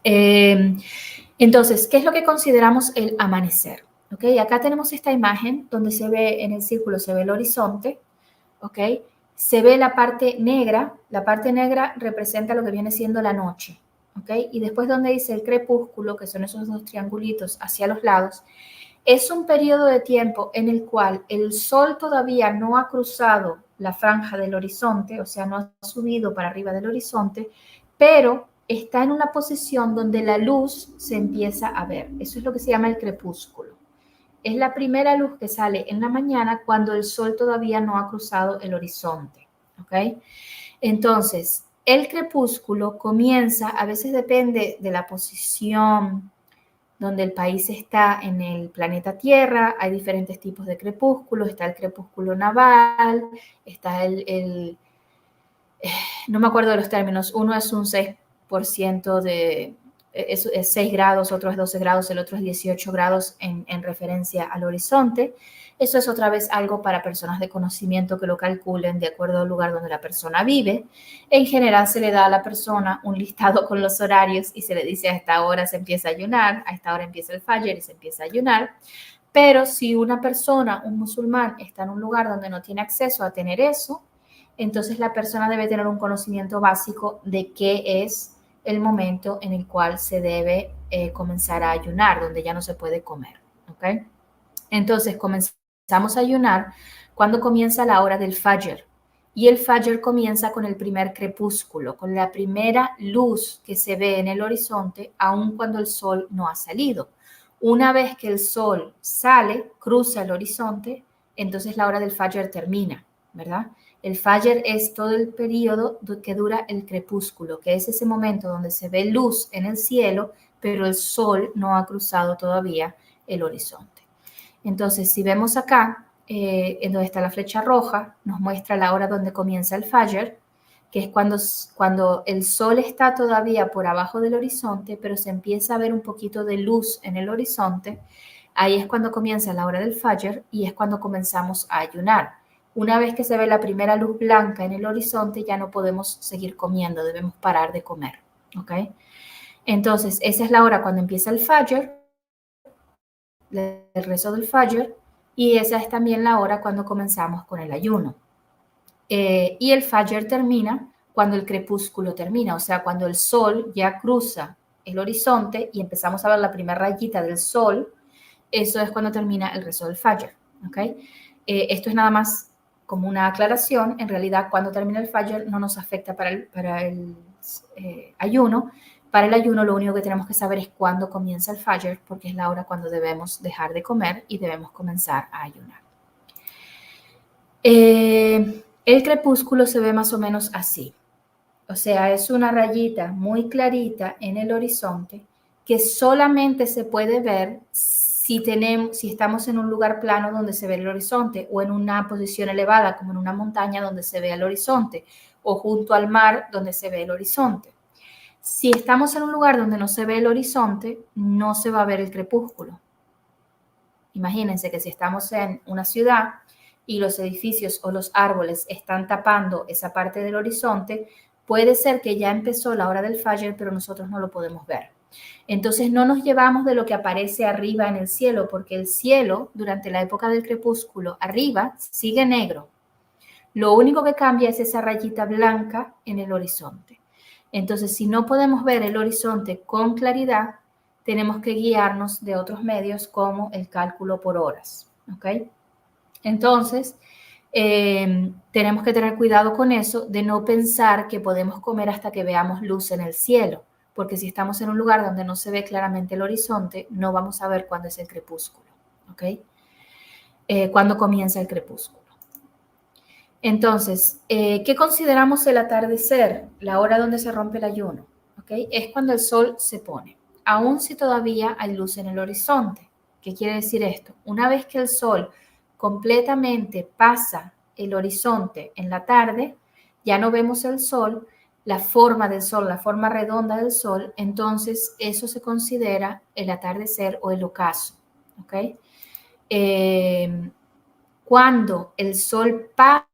Eh, entonces, ¿qué es lo que consideramos el amanecer? ¿Okay? Acá tenemos esta imagen donde se ve en el círculo, se ve el horizonte, ¿ok? Se ve la parte negra representa lo que viene siendo la noche, ¿ok? Y después donde dice el crepúsculo, que son esos dos triangulitos hacia los lados, es un periodo de tiempo en el cual el sol todavía no ha cruzado la franja del horizonte, o sea, no ha subido para arriba del horizonte, pero está en una posición donde la luz se empieza a ver. Eso es lo que se llama el crepúsculo. Es la primera luz que sale en la mañana cuando el sol todavía no ha cruzado el horizonte, ¿ok? Entonces, el crepúsculo comienza, a veces depende de la posición donde el país está en el planeta Tierra, hay diferentes tipos de crepúsculo, está el crepúsculo naval, está no me acuerdo de los términos, uno es un 6% es 6 grados, otro es 12 grados, el otro es 18 grados en referencia al horizonte. Eso es otra vez algo para personas de conocimiento que lo calculen de acuerdo al lugar donde la persona vive. En general se le da a la persona un listado con los horarios y se le dice a esta hora se empieza a ayunar, a esta hora empieza el Fajr y se empieza a ayunar. Pero si una persona, un musulmán, está en un lugar donde no tiene acceso a tener eso, entonces la persona debe tener un conocimiento básico de qué es el momento en el cual se debe comenzar a ayunar, donde ya no se puede comer. ¿Okay? Entonces comenzamos a ayunar cuando comienza la hora del Fajr. Y el Fajr comienza con el primer crepúsculo, con la primera luz que se ve en el horizonte, aun cuando el sol no ha salido. Una vez que el sol sale, cruza el horizonte, entonces la hora del Fajr termina, ¿verdad? El Fajr es todo el periodo que dura el crepúsculo, que es ese momento donde se ve luz en el cielo, pero el sol no ha cruzado todavía el horizonte. Entonces, si vemos acá, en donde está la flecha roja, nos muestra la hora donde comienza el Fajr, que es cuando el sol está todavía por abajo del horizonte, pero se empieza a ver un poquito de luz en el horizonte. Ahí es cuando comienza la hora del Fajr y es cuando comenzamos a ayunar. Una vez que se ve la primera luz blanca en el horizonte, ya no podemos seguir comiendo, debemos parar de comer. ¿Ok? Entonces, esa es la hora cuando empieza el Fajr, el rezo del Fajr, y esa es también la hora cuando comenzamos con el ayuno. Y el Fajr termina cuando el crepúsculo termina, o sea, cuando el sol ya cruza el horizonte y empezamos a ver la primera rayita del sol, eso es cuando termina el rezo del Fajr. ¿Okay? Esto es nada más como una aclaración. En realidad, cuando termina el Fajr no nos afecta para el ayuno. Para el ayuno lo único que tenemos que saber es cuándo comienza el Fajr, porque es la hora cuando debemos dejar de comer y debemos comenzar a ayunar. El crepúsculo se ve más o menos así. O sea, es una rayita muy clarita en el horizonte que solamente se puede ver si estamos en un lugar plano donde se ve el horizonte o en una posición elevada como en una montaña donde se ve el horizonte o junto al mar donde se ve el horizonte. Si estamos en un lugar donde no se ve el horizonte, no se va a ver el crepúsculo. Imagínense que si estamos en una ciudad y los edificios o los árboles están tapando esa parte del horizonte, puede ser que ya empezó la hora del Fajr, pero nosotros no lo podemos ver. Entonces no nos llevamos de lo que aparece arriba en el cielo, porque el cielo durante la época del crepúsculo arriba sigue negro. Lo único que cambia es esa rayita blanca en el horizonte. Entonces, si no podemos ver el horizonte con claridad, tenemos que guiarnos de otros medios como el cálculo por horas. ¿Ok? Entonces, tenemos que tener cuidado con eso de no pensar que podemos comer hasta que veamos luz en el cielo, porque si estamos en un lugar donde no se ve claramente el horizonte, no vamos a ver cuándo es el crepúsculo. ¿Ok? Cuándo comienza el crepúsculo. Entonces, ¿qué consideramos el atardecer? La hora donde se rompe el ayuno. ¿Okay? Es cuando el sol se pone, aun si todavía hay luz en el horizonte. ¿Qué quiere decir esto? Una vez que el sol completamente pasa el horizonte en la tarde, ya no vemos el sol, la forma del sol, la forma redonda del sol, entonces eso se considera el atardecer o el ocaso. ¿Okay? Cuando el sol pasa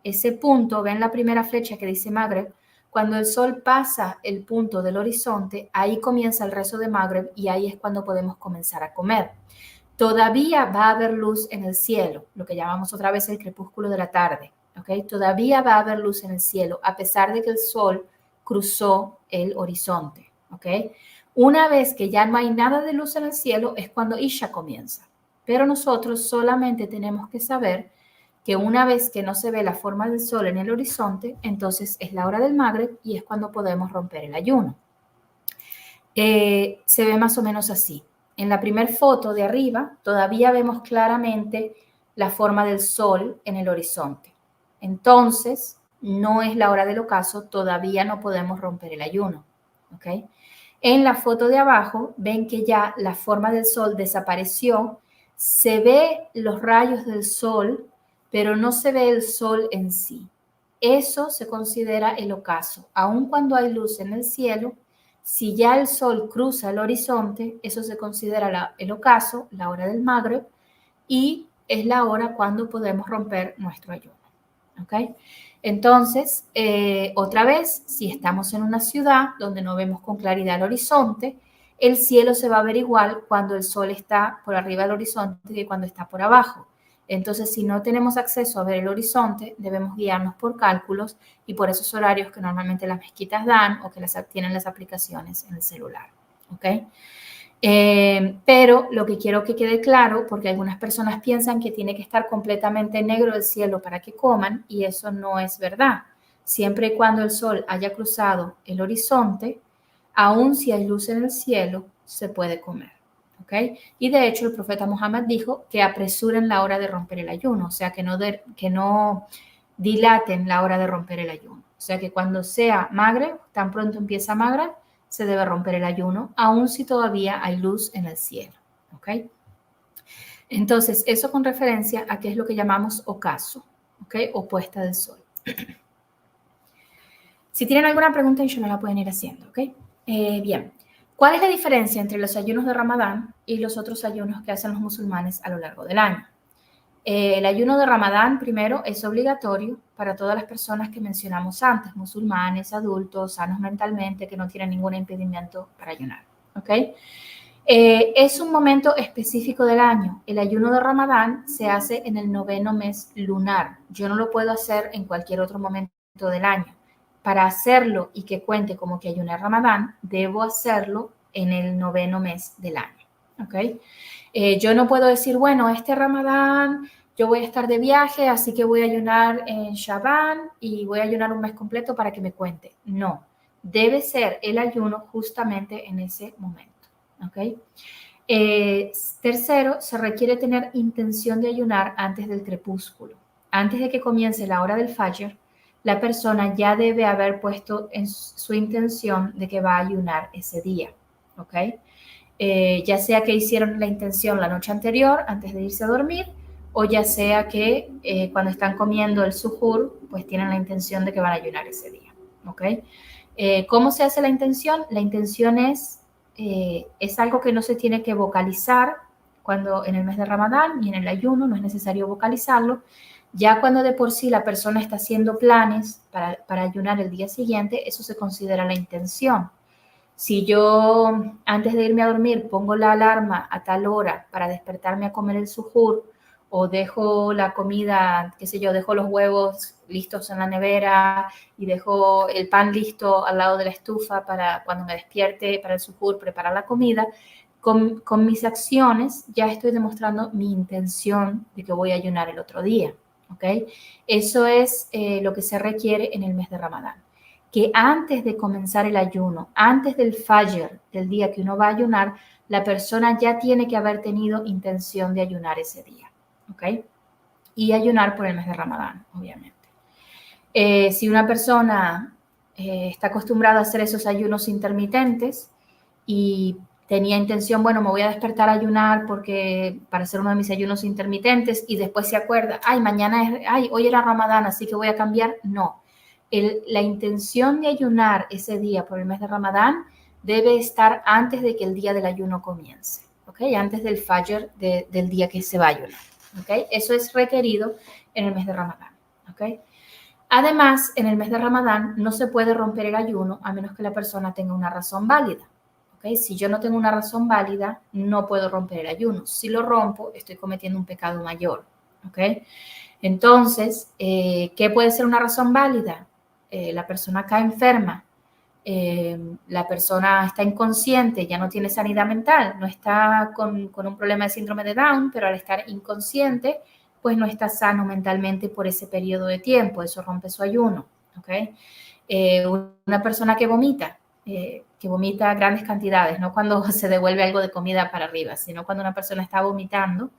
ese punto, ven la primera flecha que dice Magreb, Cuando el sol pasa el punto del horizonte, ahí comienza el rezo de Magreb y ahí es cuando podemos comenzar a comer. Todavía va a haber luz en el cielo, lo que llamamos otra vez el crepúsculo de la tarde, ¿ok? Todavía va a haber luz en el cielo, a pesar de que el sol cruzó el horizonte, ¿ok? Una vez que ya no hay nada de luz en el cielo es cuando Isha comienza. Pero nosotros solamente tenemos que saber que una vez que no se ve la forma del sol en el horizonte, entonces es la hora del Magreb y es cuando podemos romper el ayuno. Se ve más o menos así. En la primera foto de arriba todavía vemos claramente la forma del sol en el horizonte. Entonces, no es la hora del ocaso, todavía no podemos romper el ayuno. ¿Okay? En la foto de abajo ven que ya la forma del sol desapareció, se ve los rayos del sol, pero no se ve el sol en sí. Eso se considera el ocaso. Aun cuando hay luz en el cielo, si ya el sol cruza el horizonte, eso se considera el ocaso, la hora del Magreb, y es la hora cuando podemos romper nuestro ayuno. ¿Okay? Entonces, otra vez, si estamos en una ciudad donde no vemos con claridad el horizonte, el cielo se va a ver igual cuando el sol está por arriba del horizonte que cuando está por abajo. Entonces, si no tenemos acceso a ver el horizonte, debemos guiarnos por cálculos y por esos horarios que normalmente las mezquitas dan o que tienen las aplicaciones en el celular. ¿Okay? Pero lo que quiero que quede claro, porque algunas personas piensan que tiene que estar completamente negro el cielo para que coman, y eso no es verdad. Siempre y cuando el sol haya cruzado el horizonte, aun si hay luz en el cielo, se puede comer. ¿Okay? Y de hecho el profeta Muhammad dijo que apresuren la hora de romper el ayuno, o sea, que no dilaten la hora de romper el ayuno. O sea, que cuando sea Magreb, tan pronto empieza Magreb, se debe romper el ayuno, aun si todavía hay luz en el cielo. ¿Ok? Entonces, eso con referencia a qué es lo que llamamos ocaso, ¿ok? O puesta del sol. Si tienen alguna pregunta, ellos me la pueden ir haciendo, ¿ok? Bien. ¿Cuál es la diferencia entre los ayunos de Ramadán y los otros ayunos que hacen los musulmanes a lo largo del año? El ayuno de Ramadán, primero, es obligatorio para todas las personas que mencionamos antes, musulmanes, adultos, sanos mentalmente, que no tienen ningún impedimento para ayunar. ¿Ok? Es un momento específico del año. El ayuno de Ramadán se hace en el 9º mes lunar. Yo no lo puedo hacer en cualquier otro momento del año. Para hacerlo y que cuente como que ayuné Ramadán, debo hacerlo en el 9º mes del año. ¿Ok? Yo no puedo decir, bueno, este Ramadán yo voy a estar de viaje, así que voy a ayunar en Shaban y voy a ayunar un mes completo para que me cuente. No, debe ser el ayuno justamente en ese momento. ¿Ok? Tercero, se requiere tener intención de ayunar antes del crepúsculo. Antes de que comience la hora del Fajr, la persona ya debe haber puesto en su intención de que va a ayunar ese día. ¿Ok? Ya sea que hicieron la intención la noche anterior antes de irse a dormir, o ya sea que cuando están comiendo el suhur, pues tienen la intención de que van a ayunar ese día. ¿Ok? ¿Cómo se hace la intención? La intención es algo que no se tiene que vocalizar cuando en el mes de Ramadán ni en el ayuno, no es necesario vocalizarlo. Ya cuando de por sí la persona está haciendo planes para ayunar el día siguiente, eso se considera la intención. Si yo antes de irme a dormir pongo la alarma a tal hora para despertarme a comer el suhur, o dejo la comida, qué sé yo, dejo los huevos listos en la nevera y dejo el pan listo al lado de la estufa para cuando me despierte para el suhur preparar la comida, con mis acciones ya estoy demostrando mi intención de que voy a ayunar el otro día. ¿Ok? Eso es lo que se requiere en el mes de Ramadán. Que antes de comenzar el ayuno, antes del Fajr, del día que uno va a ayunar, la persona ya tiene que haber tenido intención de ayunar ese día. ¿Ok? Y ayunar por el mes de Ramadán, obviamente. Si una persona está acostumbrada a hacer esos ayunos intermitentes y tenía intención, bueno, me voy a despertar a ayunar porque para hacer uno de mis ayunos intermitentes y después se acuerda, hoy era Ramadán, así que voy a cambiar. No. La intención de ayunar ese día por el mes de Ramadán debe estar antes de que el día del ayuno comience, ¿ok? Antes del Fajr del día que se va a ayunar, ¿ok? Eso es requerido en el mes de Ramadán, ¿ok? Además, en el mes de Ramadán no se puede romper el ayuno a menos que la persona tenga una razón válida. ¿Okay? Si yo no tengo una razón válida, no puedo romper el ayuno. Si lo rompo, estoy cometiendo un pecado mayor. ¿Okay? Entonces, ¿qué puede ser una razón válida? La persona cae enferma, la persona está inconsciente, ya no tiene sanidad mental, no está con un problema de síndrome de Down, pero al estar inconsciente, pues no está sano mentalmente por ese periodo de tiempo, eso rompe su ayuno. ¿Okay? Una persona que vomita grandes cantidades, no cuando se devuelve algo de comida para arriba, sino cuando una persona está vomitando,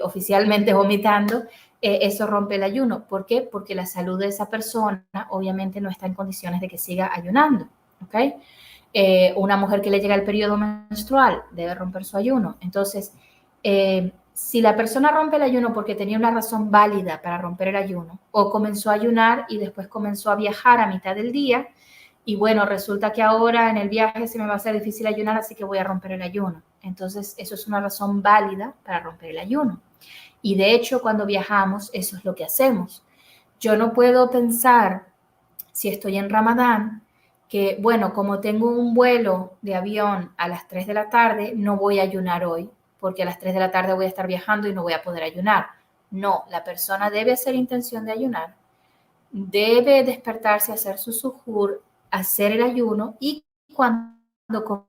oficialmente vomitando, eso rompe el ayuno. ¿Por qué? Porque la salud de esa persona obviamente no está en condiciones de que siga ayunando. ¿Okay? Una mujer que le llega el periodo menstrual debe romper su ayuno. Entonces, si la persona rompe el ayuno porque tenía una razón válida para romper el ayuno o comenzó a ayunar y después comenzó a viajar a mitad del día y bueno, resulta que ahora en el viaje se me va a hacer difícil ayunar, así que voy a romper el ayuno. Entonces, eso es una razón válida para romper el ayuno. Y de hecho, cuando viajamos, eso es lo que hacemos. Yo no puedo pensar, si estoy en Ramadán, que, bueno, como tengo un vuelo de avión a las 3 de la tarde, no voy a ayunar hoy, porque a las 3 de la tarde voy a estar viajando y no voy a poder ayunar. No, la persona debe hacer intención de ayunar, debe despertarse, hacer su sujoor, hacer el ayuno y cuando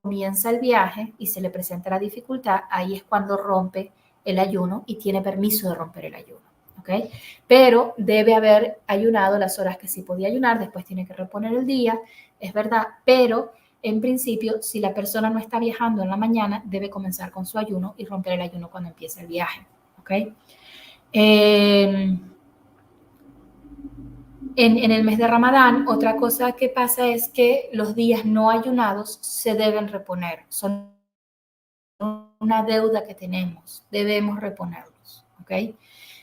comienza el viaje y se le presenta la dificultad, ahí es cuando rompe el ayuno y tiene permiso de romper el ayuno. ¿Okay? Pero debe haber ayunado las horas que sí podía ayunar, después tiene que reponer el día, es verdad, pero en principio, si la persona no está viajando en la mañana, debe comenzar con su ayuno y romper el ayuno cuando empiece el viaje. ¿Okay? En el mes de Ramadán, otra cosa que pasa es que los días no ayunados se deben reponer. Son una deuda que tenemos, debemos reponerlos. ¿Ok?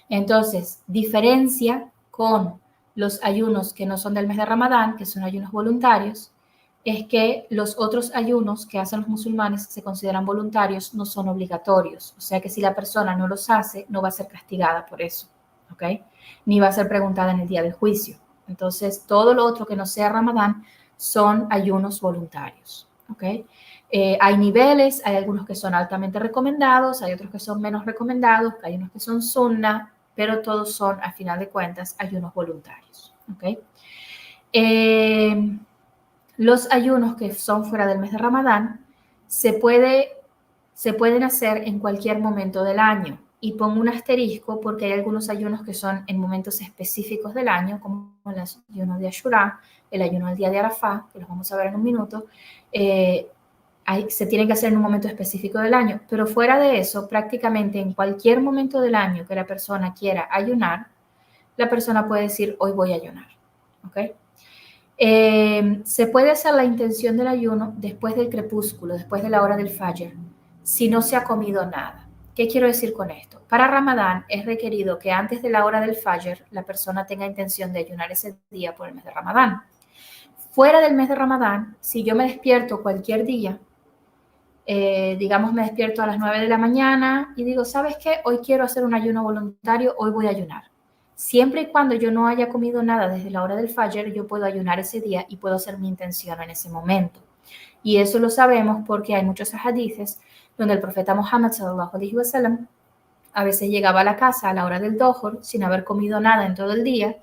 Entonces, diferencia con los ayunos que no son del mes de Ramadán, que son ayunos voluntarios, es que los otros ayunos que hacen los musulmanes se consideran voluntarios, no son obligatorios. O sea que si la persona no los hace, no va a ser castigada por eso. ¿Ok? Ni va a ser preguntada en el día del juicio. Entonces, todo lo otro que no sea Ramadán son ayunos voluntarios. ¿Ok? Hay niveles, hay algunos que son altamente recomendados, hay otros que son menos recomendados, hay unos que son sunna, pero todos son, a final de cuentas, ayunos voluntarios. ¿Ok? Los ayunos que son fuera del mes de Ramadán se pueden hacer en cualquier momento del año. Y pongo un asterisco porque hay algunos ayunos que son en momentos específicos del año, como el ayuno de Ashura, el ayuno del día de Arafá, que los vamos a ver en un minuto. Se tienen que hacer en un momento específico del año, pero fuera de eso, prácticamente en cualquier momento del año que la persona quiera ayunar, la persona puede decir, hoy voy a ayunar. ¿Ok? Se puede hacer la intención del ayuno después del crepúsculo, después de la hora del Fajr, si no se ha comido nada. ¿Qué quiero decir con esto? Para Ramadán es requerido que antes de la hora del Fajr la persona tenga intención de ayunar ese día por el mes de Ramadán. Fuera del mes de Ramadán, si yo me despierto cualquier día, digamos me despierto a las 9 de la mañana y digo, ¿sabes qué? Hoy quiero hacer un ayuno voluntario, hoy voy a ayunar. Siempre y cuando yo no haya comido nada desde la hora del Fajr, yo puedo ayunar ese día y puedo hacer mi intención en ese momento. Y eso lo sabemos porque hay muchos hadices donde el profeta Muhammad sallallahu alaihi wasallam a veces llegaba a la casa a la hora del Dohor sin haber comido nada en todo el día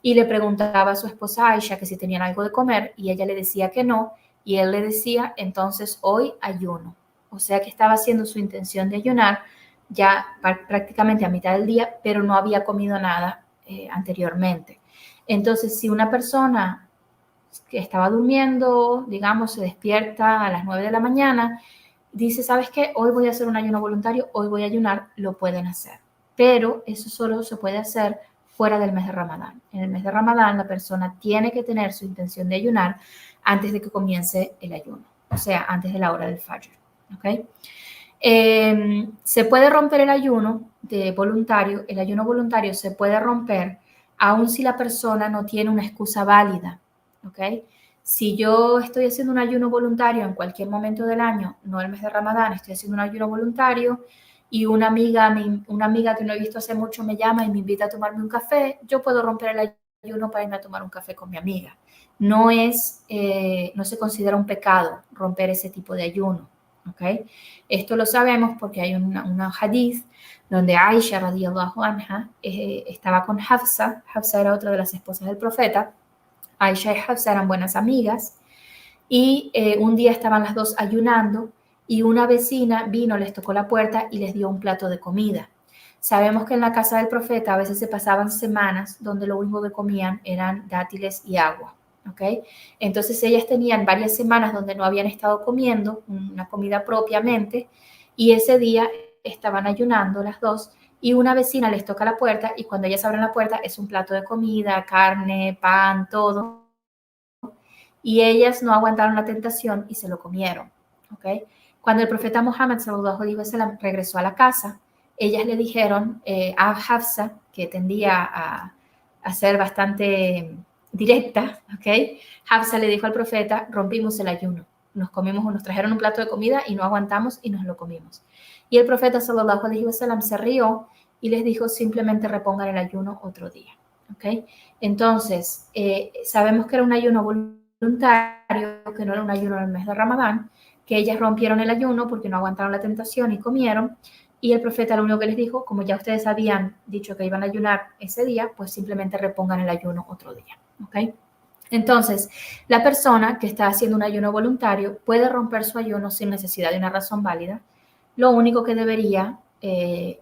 y le preguntaba a su esposa Aisha que si tenían algo de comer y ella le decía que no y él le decía, entonces hoy ayuno. O sea que estaba haciendo su intención de ayunar ya prácticamente a mitad del día, pero no había comido nada anteriormente. Entonces, si una persona que estaba durmiendo, digamos, se despierta a las 9 de la mañana, dice, ¿sabes qué? Hoy voy a hacer un ayuno voluntario, hoy voy a ayunar, lo pueden hacer. Pero eso solo se puede hacer fuera del mes de Ramadán. En el mes de Ramadán la persona tiene que tener su intención de ayunar antes de que comience el ayuno, o sea, antes de la hora del Fajr. ¿Okay? Se puede romper el ayuno voluntario. El ayuno voluntario se puede romper aun si la persona no tiene una excusa válida. ¿Okay? Si yo estoy haciendo un ayuno voluntario en cualquier momento del año, no el mes de Ramadán, estoy haciendo un ayuno voluntario y una amiga que no he visto hace mucho me llama y me invita a tomarme un café, yo puedo romper el ayuno para irme a tomar un café con mi amiga. No se considera un pecado romper ese tipo de ayuno. ¿Okay? Esto lo sabemos porque hay una hadith donde Aisha radiyallahu anha estaba con Hafsa. Hafsa era otra de las esposas del profeta. Aisha y Hafsa eran buenas amigas y un día estaban las dos ayunando y una vecina vino, les tocó la puerta y les dio un plato de comida. Sabemos que en la casa del profeta a veces se pasaban semanas donde lo único que comían eran dátiles y agua. ¿Okay? Entonces ellas tenían varias semanas donde no habían estado comiendo una comida propiamente y ese día estaban ayunando las dos y una vecina les toca la puerta y cuando ellas abren la puerta es un plato de comida, carne, pan, todo. Y ellas no aguantaron la tentación y se lo comieron. ¿Okay? Cuando el profeta Muhammad sallallahu alaihi wasallam regresó a la casa, ellas le dijeron a Hafsa, que tendía a ser bastante directa, ¿ok? Hafsa le dijo al profeta, rompimos el ayuno, nos trajeron un plato de comida y no aguantamos y nos lo comimos. Y el profeta sallallahu alaihi wasallam se rió y les dijo, simplemente repongan el ayuno otro día, ¿ok? Entonces, sabemos que era un ayuno voluntario, que no era un ayuno en el mes de Ramadán, que ellas rompieron el ayuno porque no aguantaron la tentación y comieron, y el profeta lo único que les dijo, como ya ustedes habían dicho que iban a ayunar ese día, pues simplemente repongan el ayuno otro día, ¿ok? Entonces, la persona que está haciendo un ayuno voluntario puede romper su ayuno sin necesidad de una razón válida. Lo único que debería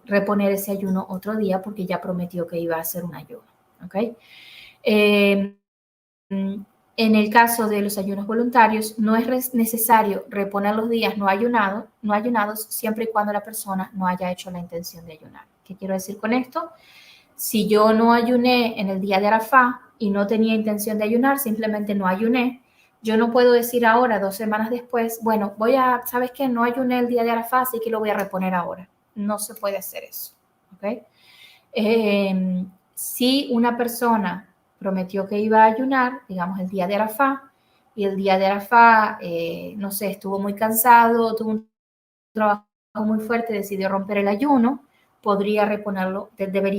reponer ese ayuno otro día porque ya prometió que iba a hacer un ayuno, ¿ok? En el caso de los ayunos voluntarios, no es necesario reponer los días no ayunados siempre y cuando la persona no haya hecho la intención de ayunar. ¿Qué quiero decir con esto? Si yo no ayuné en el día de Arafá y no tenía intención de ayunar, simplemente no ayuné, yo no puedo decir ahora, 2 semanas después, bueno, ¿sabes qué? No ayuné el día de Arafá, así que lo voy a reponer ahora. No se puede hacer eso, ¿ok? Si una persona prometió que iba a ayunar, digamos, el día de Arafá, y el día de Arafá, no sé, estuvo muy cansado, tuvo un trabajo muy fuerte, decidió romper el ayuno, debería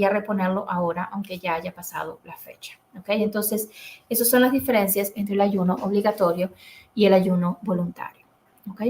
reponerlo ahora, aunque ya haya pasado la fecha. ¿Ok? Entonces, esas son las diferencias entre el ayuno obligatorio y el ayuno voluntario. ¿Ok?